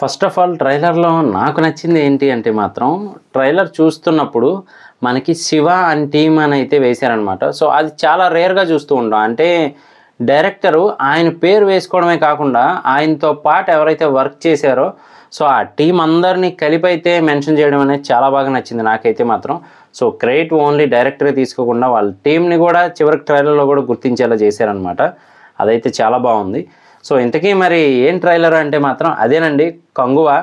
First of all ట్రైలర్‌లో నాకు నచ్చింది ఏంటి అంటే మాత్రం, ట్రైలర్ చూస్తున్నప్పుడు మనకి 'శివ' అండ్ టీమ్ అనైతే వేశారనమాట. సో, అది చాలా రేర్‌గా చూస్తూ ఉంటాం. అంటే డైరెక్టరు ఆయన పేరు వేసుకోవడమే కాకుండా, ఆయనతో పాటు ఎవరైతే వర్క్ చేశారో, సో, ఆ టీమ్ అందరిని కలిపైతే మెన్షన్ చేయడం అనేది చాలా బాగా నచ్చింది నాకైతే మాత్రం. సో, క్రెడిట్ ఓన్లీ డైరెక్టరే తీసుకోకుండా వాళ్ళ టీమ్‌ని కూడా చివరికి ట్రైలర్‌లో కూడా గుర్తించేలా చేశారనమాట. అదైతే చాలా బావుంది. సో, ఇంతకీ మరి ఏం ట్రైలర్ అంటే మాత్రం అదేనండి 'కంగువ'.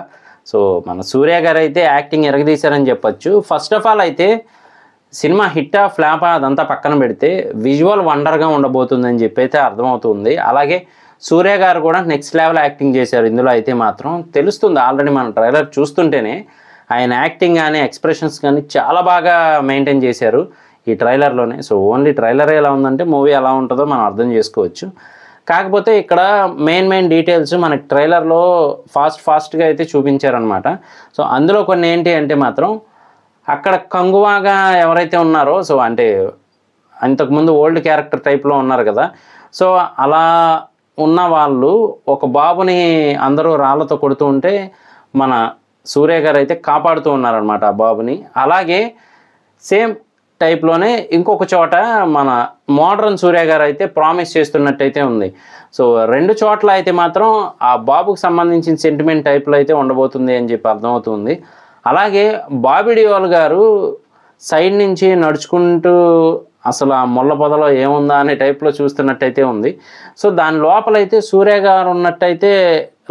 సో, మన సూర్య గారైతే యాక్టింగ్ ఇరగదీశారని చెప్పొచ్చు. ఫస్ట్ ఆఫ్ ఆల్ అయితే సినిమా హిట్టా, ఫ్లాపా అదంతా పక్కన పెడితే విజువల్ వండర్‌గా ఉండబోతుందని చెప్పైతే అర్థమవుతుంది. అలాగే సూర్య గారు కూడా నెక్స్ట్ లెవెల్ యాక్టింగ్ చేశారు ఇందులో అయితే మాత్రం. తెలుస్తుంది ఆల్రెడీ మనం ట్రైలర్ చూస్తుంటేనే ఆయన యాక్టింగ్ గానీ, ఎక్స్‌ప్రెషన్స్ కానీ చాలా బాగా మెయింటైన్ చేశారు ఈ ట్రైలర్‌లోనే. సో, ఓన్లీ ట్రైలరే ఎలా ఉందంటే మూవీ ఎలా ఉంటుందో మనం అర్థం చేసుకోవచ్చు. కాకపోతే ఇక్కడ మెయిన్ డీటెయిల్స్ మనకి ట్రైలర్‌లో ఫాస్ట్‌గా అయితే చూపించారనమాట. సో, అందులో కొన్ని ఏంటి అంటే మాత్రం అక్కడ కంగువాగా ఎవరైతే ఉన్నారో, సో, అంటే ఇంతకుముందు ఓల్డ్ క్యారెక్టర్ టైప్‌లో ఉన్నారు కదా! సో, అలా ఉన్న వాళ్ళు ఒక బాబుని అందరూ రాళ్ళతో కొడుతూ ఉంటే మన సూర్య గారైతే కాపాడుతూ ఉన్నారనమాట ఆ బాబుని. అలాగే సేమ్ టైప్‌లోనే ఇంకొక చోట మన మోడ్రన్ సూర్య గారైతే ప్రామిస్ చేస్తున్నట్టయితే ఉంది. సో, 2 చోట్ల అయితే మాత్రం ఆ బాబుకి సంబంధించిన సెంటిమెంట్ టైప్‌లో అయితే ఉండబోతుంది అని చెప్పి అర్థమవుతుంది. అలాగే బాబీ డియోల్ గారు సైడ్ నుంచి నడుచుకుంటూ అసలు ఆ ముళ్ళ పొదలో ఏముందా అనే టైప్‌లో చూస్తున్నట్టయితే ఉంది. సో, దాని లోపలైతే సూర్య గారు ఉన్నట్టయితే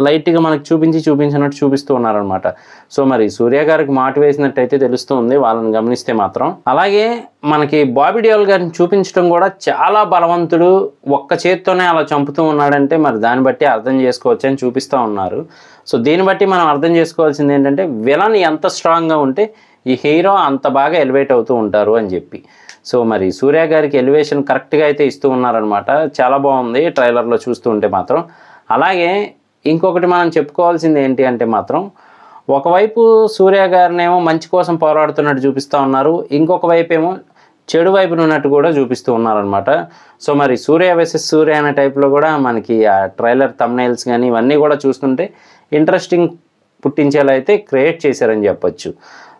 లైట్‌గా మనకు చూపించినట్టు చూపిస్తూ ఉన్నారనమాట. సో, మరి సూర్య గారికి మాట వేసినట్టయితే తెలుస్తూ ఉంది వాళ్ళని గమనిస్తే మాత్రం. అలాగే మనకి బాబీ డియోల్ గారిని చూపించడం కూడా చాలా బలవంతుడు. ఒక్క చేత్తోనే అలా చంపుతూ ఉన్నాడంటే మరి దాన్ని బట్టి అర్థం చేసుకోవచ్చని చూపిస్తూ ఉన్నారు. సో, దీన్ని బట్టి మనం అర్థం చేసుకోవాల్సింది ఏంటంటే విలన్ ఎంత స్ట్రాంగ్‌గా ఉంటే ఈ హీరో అంత బాగా ఎలివేట్ అవుతూ ఉంటారు అని చెప్పి. సో, మరి సూర్య గారికి ఎలివేషన్ కరెక్ట్‌గా అయితే ఇస్తూ ఉన్నారనమాట. చాలా బాగుంది ట్రైలర్‌లో చూస్తూ ఉంటే మాత్రం. అలాగే ఇంకొకటి మనం చెప్పుకోవాల్సింది ఏంటి అంటే మాత్రం ఒకవైపు సూర్య గారినేమో మంచి కోసం పోరాడుతున్నట్టు చూపిస్తూ ఉన్నారు. ఇంకొక వైపేమో చెడు వైపున ఉన్నట్టు కూడా చూపిస్తూ ఉన్నారనమాట. సో, మరి సూర్య వెర్సెస్ సూర్య అనే టైప్‌లో కూడా మనకి ఆ ట్రైలర్ థంబ్‌నెయిల్స్ కానీ ఇవన్నీ కూడా చూస్తుంటే ఇంట్రెస్టింగ్ పుట్టించేలా అయితే క్రియేట్ చేశారని చెప్పొచ్చు.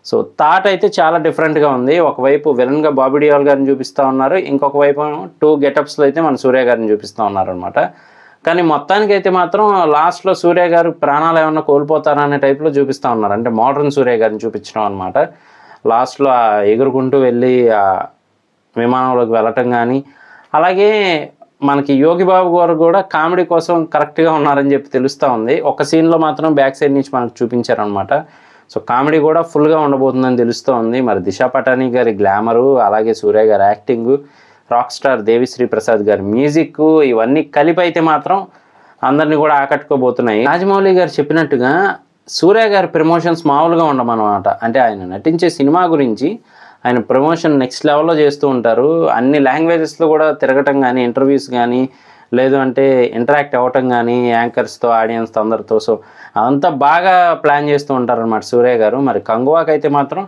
సో, థాట్ అయితే చాలా డిఫరెంట్‌గా ఉంది. ఒకవైపు విలన్‌గా బాబీ డియోల్ గారిని చూపిస్తూ ఉన్నారు. ఇంకొక వైపు 2 గెటప్స్‌లో అయితే మన సూర్య గారిని చూపిస్తూ ఉన్నారనమాట. కానీ మొత్తానికైతే మాత్రం లాస్ట్‌లో సూర్య గారు ప్రాణాలు ఏమన్నా కోల్పోతారా అనే టైప్‌లో చూపిస్తూ ఉన్నారు. అంటే మోడ్రన్ సూర్య గారిని చూపించడం అనమాట. లాస్ట్‌లో ఎగురుకుంటూ వెళ్ళి విమానంలోకి వెళ్ళటం కానీ, అలాగే మనకి యోగి బాబు గారు కూడా కామెడీ కోసం కరెక్ట్‌గా ఉన్నారని చెప్పి తెలుస్తూ ఉంది. ఒక సీన్‌లో మాత్రం బ్యాక్ సైడ్ నుంచి మనకు చూపించారనమాట. సో, కామెడీ కూడా ఫుల్‌గా ఉండబోతుందని తెలుస్తూ ఉంది. మరి దిశా పటానీ గారి గ్లామరు, అలాగే సూర్య గారి acting, rock star Devi Sri Prasad గారి మ్యూజిక్కు ఇవన్నీ కలిపి అయితే మాత్రం అందరిని కూడా ఆకట్టుకోబోతున్నాయి. రాజమౌళి గారు చెప్పినట్టుగా సూర్య గారి ప్రమోషన్స్ మామూలుగా ఉండమన్నమాట. అంటే ఆయన నటించే సినిమా గురించి ఆయన ప్రమోషన్ నెక్స్ట్ లెవెల్‌లో చేస్తూ ఉంటారు. అన్ని లాంగ్వేజెస్‌లో కూడా తిరగటం కానీ, ఇంటర్వ్యూస్ కానీ, లేదు అంటే ఇంటరాక్ట్ అవ్వటం కానీ యాంకర్స్‌తో, ఆడియన్స్‌తో అందరితో. సో, అదంతా బాగా ప్లాన్ చేస్తూ ఉంటారనమాట సూర్య గారు. మరి 'కంగువా'కైతే మాత్రం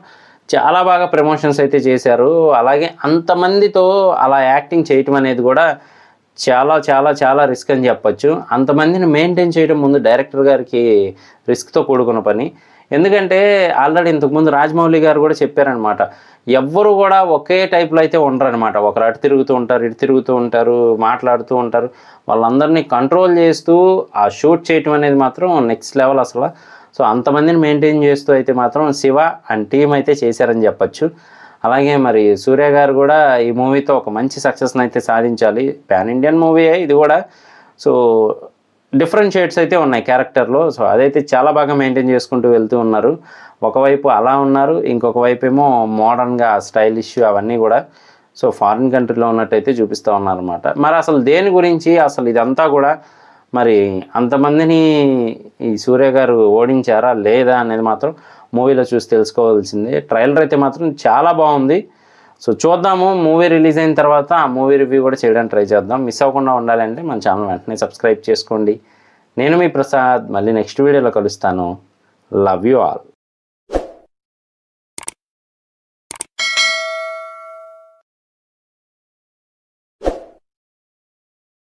చాలా బాగా ప్రమోషన్స్ అయితే చేశారు. అలాగే అంతమందితో అలా యాక్టింగ్ చేయటం అనేది కూడా చాలా రిస్క్ అని చెప్పొచ్చు. అంతమందిని మెయింటైన్ చేయడం ముందు డైరెక్టర్ గారికి రిస్క్‌తో కూడుకున్న పని. ఎందుకంటే ఆల్రెడీ ఇంతకుముందు రాజమౌళి గారు కూడా చెప్పారనమాట. ఎవ్వరు కూడా ఒకే టైప్‌లో అయితే ఉండరనమాట. ఒకరు అటు తిరుగుతూ ఉంటారు, ఇటు తిరుగుతూ ఉంటారు, మాట్లాడుతూ ఉంటారు. వాళ్ళందరినీ కంట్రోల్ చేస్తూ ఆ షూట్ చేయటం అనేది మాత్రం నెక్స్ట్ లెవెల్ అసల. సో, అంతమందిని మెయింటైన్ చేస్తూ అయితే మాత్రం 'శివ' అండ్ టీమ్ అయితే చేశారని చెప్పొచ్చు. అలాగే మరి సూర్య గారు కూడా ఈ మూవీతో ఒక మంచి సక్సెస్‌ని అయితే సాధించాలి. పాన్ ఇండియన్ మూవీయే ఇది కూడా. సో, డిఫరెంట్ షేడ్స్ అయితే ఉన్నాయి క్యారెక్టర్‌లో. సో, అదైతే చాలా బాగా మెయింటైన్ చేసుకుంటూ వెళ్తూ ఉన్నారు. ఒకవైపు అలా ఉన్నారు. ఇంకొక వైపేమో మోడర్న్‌గా స్టైలిష్ అవన్నీ కూడా. సో, ఫారిన్ కంట్రీలో ఉన్నట్టయితే చూపిస్తూ ఉన్నారనమాట. మరి అసలు దేని గురించి అసలు ఇదంతా కూడా మరి అంతమందిని ఈ సూర్య గారు ఓడించారా లేదా అనేది మాత్రం మూవీలో చూసి తెలుసుకోవాల్సిందే. ట్రైలర్ అయితే మాత్రం చాలా బాగుంది. సో, చూద్దాము మూవీ రిలీజ్ అయిన తర్వాత ఆ మూవీ రివ్యూ కూడా చేయడానికి ట్రై చేద్దాం. మిస్ అవ్వకుండా ఉండాలంటే మన ఛానల్ వెంటనే సబ్స్క్రైబ్ చేసుకోండి. నేను మీ ప్రసాద్. మళ్ళీ నెక్స్ట్ వీడియోలో కలుస్తాను. Love you all.